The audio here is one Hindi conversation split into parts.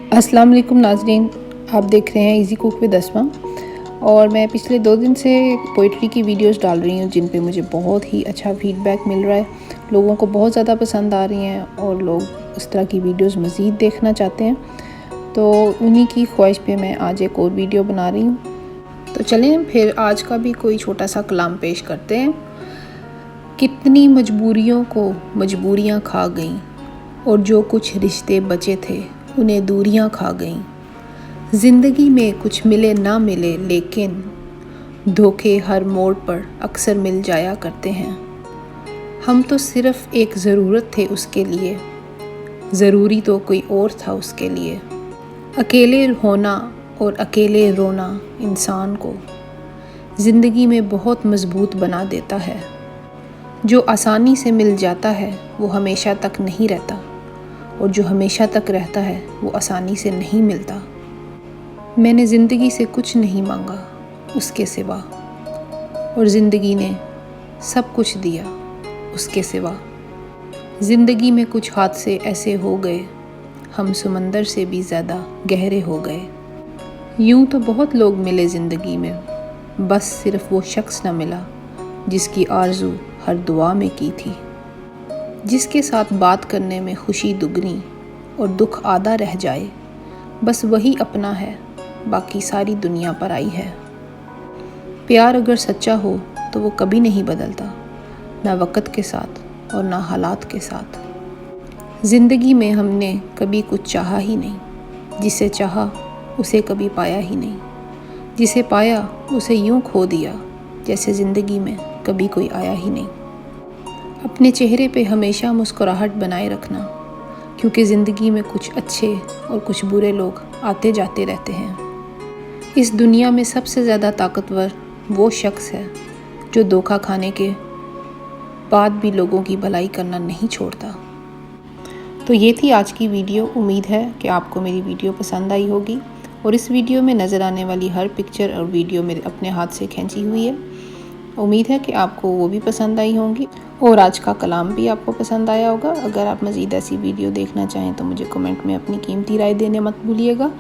अस्सलाम वालेकुम नाज़रीन, आप देख रहे हैं इजी कुक विद अस्मा। और मैं पिछले 2 दिन से पोइट्री की वीडियोस डाल रही हूँ जिन पे मुझे बहुत ही अच्छा फीडबैक मिल रहा है। लोगों को बहुत ज़्यादा पसंद आ रही हैं और लोग इस तरह की वीडियोस मज़ीद देखना चाहते हैं। तो उन्हीं की ख्वाहिश पे मैं आज एक और वीडियो बना रही हूँ। तो चलें फिर आज का भी कोई छोटा सा कलाम पेश करते हैं। कितनी मजबूरियों को मजबूरियाँ खा गईं और जो कुछ रिश्ते बचे थे उन्हें दूरियां खा गईं। ज़िंदगी में कुछ मिले ना मिले लेकिन धोखे हर मोड़ पर अक्सर मिल जाया करते हैं। हम तो सिर्फ़ एक ज़रूरत थे उसके लिए, ज़रूरी तो कोई और था उसके लिए। अकेले होना और अकेले रोना इंसान को ज़िंदगी में बहुत मज़बूत बना देता है। जो आसानी से मिल जाता है वो हमेशा तक नहीं रहता और जो हमेशा तक रहता है वो आसानी से नहीं मिलता। मैंने ज़िंदगी से कुछ नहीं मांगा उसके सिवा और ज़िंदगी ने सब कुछ दिया उसके सिवा। ज़िंदगी में कुछ हादसे ऐसे हो गए हम समंदर से भी ज़्यादा गहरे हो गए। यूं तो बहुत लोग मिले ज़िंदगी में, बस सिर्फ वो शख्स न मिला जिसकी आरज़ू हर दुआ में की थी। जिसके साथ बात करने में खुशी दुगनी और दुख आधा रह जाए, बस वही अपना है, बाकी सारी दुनिया पर आई है। प्यार अगर सच्चा हो तो वो कभी नहीं बदलता, ना वक़्त के साथ और ना हालात के साथ। ज़िंदगी में हमने कभी कुछ चाहा ही नहीं, जिसे चाहा उसे कभी पाया ही नहीं, जिसे पाया उसे यूं खो दिया जैसे ज़िंदगी में कभी कोई आया ही नहीं। अपने चेहरे पे हमेशा मुस्कुराहट बनाए रखना, क्योंकि ज़िंदगी में कुछ अच्छे और कुछ बुरे लोग आते जाते रहते हैं। इस दुनिया में सबसे ज़्यादा ताकतवर वो शख्स है जो धोखा खाने के बाद भी लोगों की भलाई करना नहीं छोड़ता। तो ये थी आज की वीडियो। उम्मीद है कि आपको मेरी वीडियो पसंद आई होगी और इस वीडियो में नज़र आने वाली हर पिक्चर और वीडियो मेरे अपने हाथ से खींची हुई है। उम्मीद है कि आपको वो भी पसंद आई होंगी और आज का कलाम भी आपको पसंद आया होगा। अगर आप मज़ीद ऐसी वीडियो देखना चाहें तो मुझे कमेंट में अपनी कीमती राय देने मत भूलिएगा।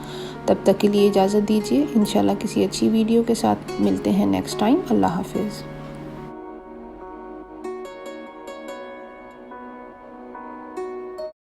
तब तक के लिए इजाज़त दीजिए। इंशाल्लाह किसी अच्छी वीडियो के साथ मिलते हैं नेक्स्ट टाइम। अल्लाह हाफिज़।